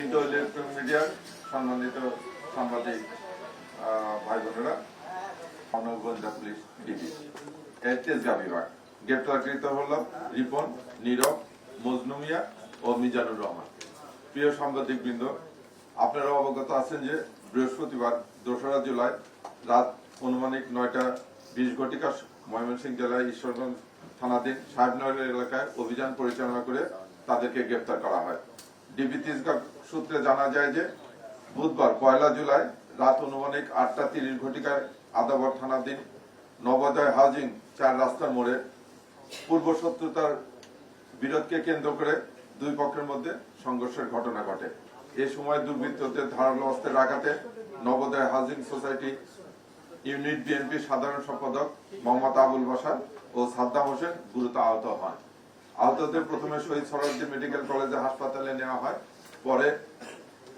Print ও electronic মিডিয়ার সম্মানিত সাংবাদিক ভাই বোনেরা, গোয়েন্দা পুলিশ ডিবি তেজগাঁ বিভাগ গ্রেপ্তারকৃত হল রিপন, নীরব, মজনু মিয়া ও মিজানুর রহমান। প্রিয় সাংবাদিক বৃন্দ, আপনারা অবগত আছেন যে বৃহস্পতিবার 2রা জুলাই রাত আনুমানিক 9:20 ময়মনসিংহ জেলার ঈশ্বরগঞ্জ থানাধীন সাহেবনগর এলাকায় অভিযান পরিচালনা করে তাদেরকে গ্রেপ্তার করা হয়। ডিবি তেজগাঁ সূত্রে জানা যায় যে বুধবার 1 জুলাই রাত আনুমানিক 8:30 আদাবর থানাধীন নবোদয় হাউজিং 4 রাস্তার মোড়ে পূর্ব শত্রুতার বিরোধকে কেন্দ্র করে দুই পক্ষের মধ্যে সংঘর্ষের ঘটনা ঘটে। এই সময় দুর্বৃত্তদের ধারালো অস্ত্রের আঘাতে Navodaya housing society unit BNP সাধারণ সম্পাদক মোহাম্মদ আবুল বাশার ও সাদ্দাম হোসেন গুরুতর আহত হন। আহতদের প্রথমে শহীদ সোহরাওয়ার্দী মেডিকেল কলেজে হাসপাতালে নেওয়া হয়, পরে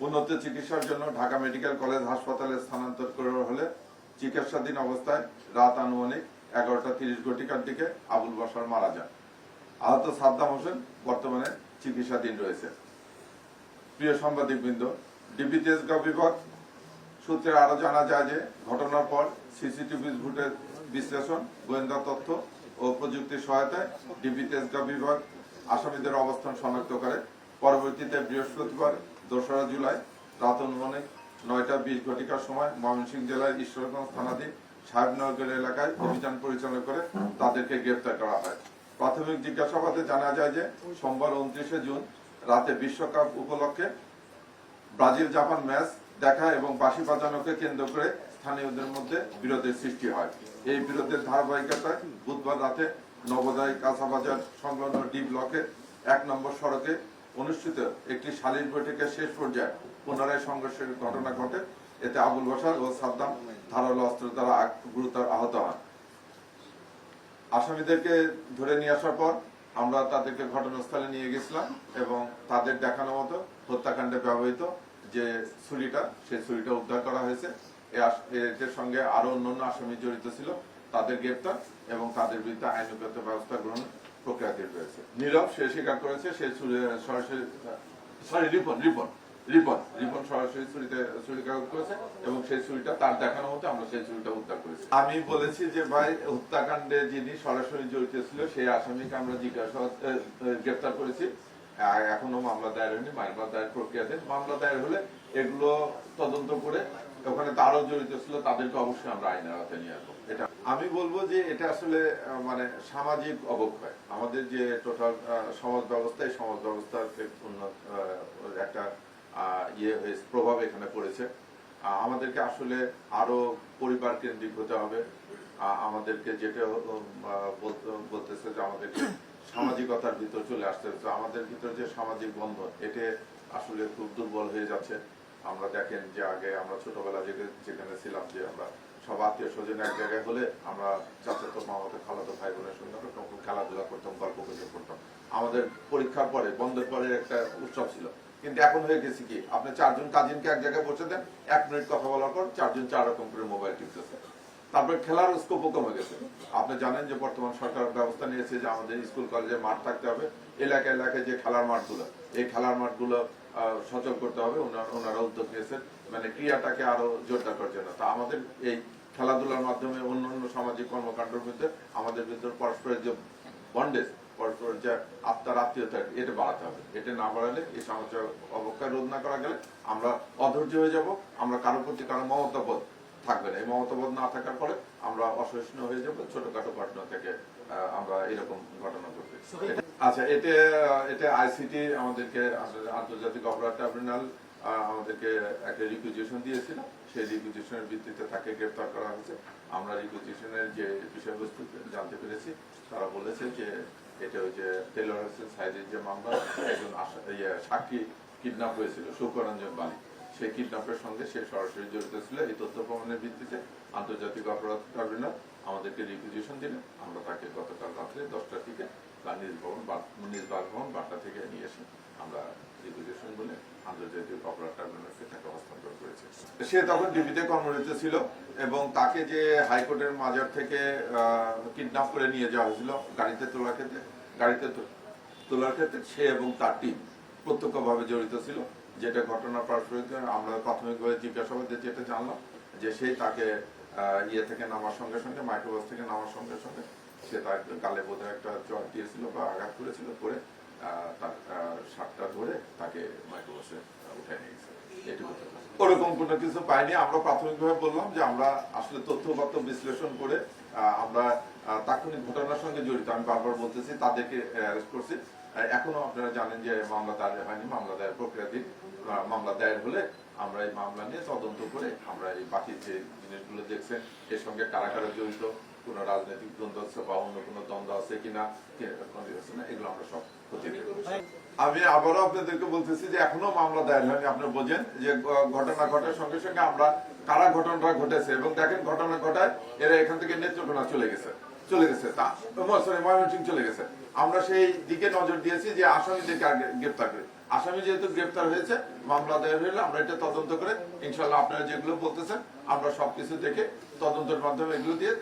উন্নত চিকিৎসার জন্য ঢাকা মেডিকেল কলেজ হাসপাতালে স্থানান্তর করা হলে চিকিৎসাধীন অবস্থায় রাত আনুমানিক 11:30 দিকে আবুল বাশার মারা যান। আহত সাদ্দাম হোসেন বর্তমানে চিকিৎসাধীন রয়েছে। প্রিয় সাংবাদিকবৃন্দ, ডিবি তেজগাঁ বিভাগ সূত্রে আরো জানা যায় যে ঘটনার পর সিসিটিভি ফুটেজ বিশ্লেষণ, গোয়েন্দা তথ্য ও প্রযুক্তির সহায়তায় ডিবি তেজগাঁ বিভাগ আসামিদের অবস্থান শনাক্ত করে। পরবর্তীতে বৃহস্পতিবার 2রা জুলাই রাত আনুমানিক 9:20 সময় ময়মনসিংহ জেলার ঈশ্বরগঞ্জ থানাধীন সাহেবনগর এলাকায় অভিযান পরিচালনা করে তাদেরকে গ্রেপ্তার করা হয়। প্রাথমিক জিজ্ঞাসাবাদে জানা যায় যে সোমবার 29 জুন রাতে বিশ্বকাপ উপলক্ষে ব্রাজিল জাপান ম্যাচ দেখা এবং বাঁশি বাজানোকে কেন্দ্র করে স্থানীয়দের মধ্যে বিরোধের সৃষ্টি হয়। এই বিরোধের ধারাবাহিকতায় বুধবার রাতে নবোদয় কাঁচাবাজার সংলগ্ন ডি ব্লকের 1 নম্বর সড়কে অনুষ্ঠিত একটি সালিশ বৈঠকের শেষ পর্যায়ে পুনরায় সংঘর্ষের ঘটনা ঘটে। এতে আবুল বাশার ও সাদ্দাম ধারালো অস্ত্র দ্বারা গুরুতর আহত হন। আসামিদেরকে ধরে নিয়ে আসার পর আমরা তাদেরকে ঘটনাস্থলে নিয়ে গেছিলাম এবং তাদের দেখানো মতো হত্যাকাণ্ডে ব্যবহৃত যে ছুরিটা, সেই ছুরিটা উদ্ধার করা হয়েছে। এর সঙ্গে আরো অন্যান্য আসামি জড়িত ছিল, তাদের গ্রেপ্তার এবং তাদের বিরুদ্ধে আইনগত ব্যবস্থা গ্রহণ প্রক্রিয়াধীন রয়েছে। নীরব সে স্বীকার করেছে সে রিপন সরাসরি ছুরিকাঘাত করেছে এবং সেই ছুরিটা তার দেখানো মতো আমরা সেই ছুরিটা উদ্ধার করেছি। আমি বলেছি যে ভাই, হত্যাকাণ্ডে যিনি সরাসরি জড়িত ছিল সেই আসামিকে আমরা গ্রেপ্তার করেছি। এখনো মামলা দায়ের হয়নি, মামলা দায়ের প্রক্রিয়াতে। মামলা দায়ের হলে এগুলো তদন্ত করে ওখানে তারও জড়িত ছিল তাদেরকে অবশ্যই আমরা আইনের আওতায় নিয়ে আসবো। এটা আমি বলবো যে এটা আসলে মানে সামাজিক অবক্ষয়। আমাদের যে টোটাল সমাজ ব্যবস্থা, এই সমাজ ব্যবস্থার একটা প্রভাব এখানে পড়েছে। আমাদেরকে আসলে আরো পরিবার কেন্দ্রিক হতে হবে। আমাদেরকে যেটা বলতেছে যে আমাদেরকে সামাজিকতার ভিতর চলে আসতে হচ্ছে। আমাদের ভিতর যে সামাজিক বন্ধন, এটা আসলে খুব দুর্বল হয়ে যাচ্ছে। আমরা দেখেন যে আগে আমরা ছোটবেলা যেখানে ছিলাম, যে আমরা সব আত্মীয় স্বজন এক জায়গায় হলে আমরা চাচাতো মামাতো খালাতো ভাই বোনের সঙ্গে তখন খেলাধুলা করতাম, গল্প গুজব করতাম। আমাদের পরীক্ষার পরে, বন্ধের পরে একটা উৎসব ছিল। কিন্তু এখন হয়ে গেছে কি, আপনি 4 জন কাজিনকে এক জায়গায় বসে দেন, 1 মিনিট কথা বলার পর 4 জন 4 রকম করে মোবাইল টিপতেছে। তারপরে খেলার স্কোপও কমে গেছে। আপনি জানেন যে বর্তমান সরকার ব্যবস্থা নিয়েছে যে আমাদের স্কুল কলেজে মাঠ থাকতে হবে, এলাকায় এলাকায় যে খেলার মাঠগুলো, এই খেলার মাঠগুলো সচল করতে হবে। ওনারা উদ্যোগ নিয়েছেন মানে ক্রিয়াটাকে আরো জোরদার করার জন্য। তা আমাদের এই খেলাধুলার মাধ্যমে অন্যান্য সামাজিক কর্মকাণ্ডের মধ্যে আমাদের ভিতর পরস্পরের যে বন্ডেজ, পরস্পরের যে আত্মার আত্মীয়তা, এটা বাড়াতে হবে। এটা না বাড়ালে, এই সামাজিক অবক্ষয় রোধ না করা গেলে আমরা অধৈর্য হয়ে যাব। আমরা কারোর প্রতি কারো মমতাবোধ থাকবে না। এই মমতাবোধ না থাকার পরে আমরা অসহিষ্ণু হয়ে যাব। ছোটখাটো ঘটনা থেকে আমরা এরকম ঘটনা ঘটবে। আচ্ছা, এটা আইসিটি আমাদেরকে আন্তর্জাতিক অপরাধ ট্রাইব্যুনাল আমাদেরকে একটা রিকুইজিশন দিয়েছিল। সেই রিকুইজিশনের ভিত্তিতে তাকে গ্রেপ্তার করা হয়েছে। আমরা রিকুইজিশনের যে বিষয়বস্তু জানতে পেরেছি, তারা বলেছে যে এটা ওই যে টেলর হোসেন সাইদের যে মামলা, একজন সাক্ষী কিডন্যাপ হয়েছিল, সৌকরঞ্জন বালি, সেই কিডন্যাপের সঙ্গে সে সরাসরি জড়িত ছিল। এই তথ্য প্রমাণের ভিত্তিতে আন্তর্জাতিক অপরাধ ট্রাইব্যুনাল আমাদেরকে রিকুইজিশন দিলে আমরা তাকে গতকাল রাত্রে 10টার দিকে নিজ বাসভবন বাড্ডা থেকে নিয়ে এসে আমরা রিকুইজিশন বলে আন্তর্জাতিক অপরাধ ট্রাইব্যুনালকে তাকে হস্তান্তর করেছে। সে তখন ডিবিতে কর্মরত ছিল এবং তাকে যে হাইকোর্টের মাজার থেকে কিডন্যাপ করে নিয়ে যাওয়া হয়েছিল গাড়িতে তোলার ক্ষেত্রে সে এবং তার টিম প্রত্যক্ষভাবে জড়িত ছিল। যেটা ঘটনা প্রাসঙ্গিক আমরা প্রাথমিকভাবে জিজ্ঞাসাবাদে যেটা জানলাম যে সেই তাকে ইয়ে থেকে নামার সঙ্গে সঙ্গে মাইক্রোবাস থেকে নামার সঙ্গে সঙ্গে সে তার গালে বোধহয় একটা চট দিয়েছিল বা আঘাত করেছিল করে তার শার্টটা ধরে তাকে মাইক্রোবাসে উঠে নিয়ে গেছে। এটুকু ওরকম কোনো কিছু পাইনি। আমরা প্রাথমিকভাবে বললাম যে আমরা আসলে তথ্যপত্র বিশ্লেষণ করে আমরা তাৎক্ষণিক ঘটনার সঙ্গে জড়িত, আমি বারবার বলতেছি, তাদেরকে অ্যারেস্ট করছি। এখনো আপনারা জানেন যে মামলা দায়ের হয়নি, মামলা দায়ের প্রক্রিয়াধীন। মামলা দায়ের হলে আমরা এই মামলা নিয়ে তদন্ত করে আমরা এই বাকি যে জিনিসগুলো দেখছেন এর সঙ্গে কারা কারা জড়িত, কোন রাজনৈতিক দ্বন্দ্ব আছে বা অন্য কোনো দ্বন্দ্ব আছে কিনা এগুলো আমরা সব খতিয়ে দেখব। আমি আবারও আপনাদেরকে বলতেছি যে এখনো মামলা দায়ের হয়নি। আপনি বোঝেন যে ঘটনা ঘটার সঙ্গে সঙ্গে আমরা কারা ঘটনাটা ঘটেছে এবং দেখেন ঘটনা ঘটায় এরা এখান থেকে নেত্রকোনা চলে গেছে তা ময়মনসিংহ চলে গেছে। আমরা সেই দিকে নজর দিয়েছি যে আসামিদেরকে আগে গ্রেপ্তার করি। আসামি যেহেতু গ্রেপ্তার হয়েছে, মামলা দায়ের হইলে আমরা এটা তদন্ত করে ইনশাল্লাহ আপনারা যেগুলো বলতেছেন আমরা সবকিছু দেখে তদন্তের মাধ্যমে এগুলো দিয়ে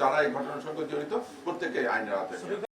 যারা এই ঘটনার সঙ্গে জড়িত প্রত্যেকে আইনের আওতায়